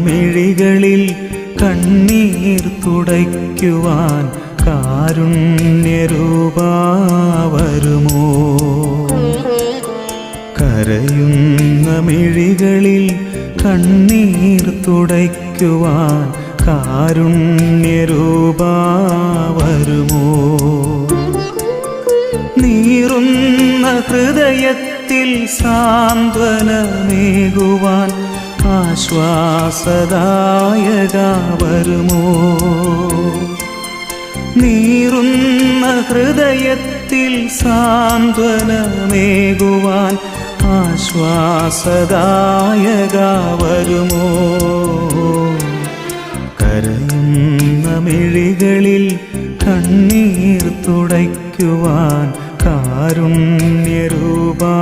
മിഴികളിൽ കണ്ണീർ തുടയ്ക്കുവാൻ കാരുണ്യരൂപാ വരുമോ? കരയുന്ന മിഴികളിൽ കണ്ണീർ തുടയ്ക്കുവാൻ കാരുണ്യരൂപാ വരുമോ? നീറുന്ന ഹൃദയത്തിൽ സാന്ത്വനമേകുവാൻ ആശ്വാസദായക വരുമോ? നീറുന്ന ഹൃദയത്തിൽ സാന്ത്വനമേകുവാൻ ആശ്വാസദായക വരുമോ? കരയുന്ന മിഴികളിൽ കണ്ണീർ തുടയ്ക്കുവാൻ കാരുണ്യരൂപാ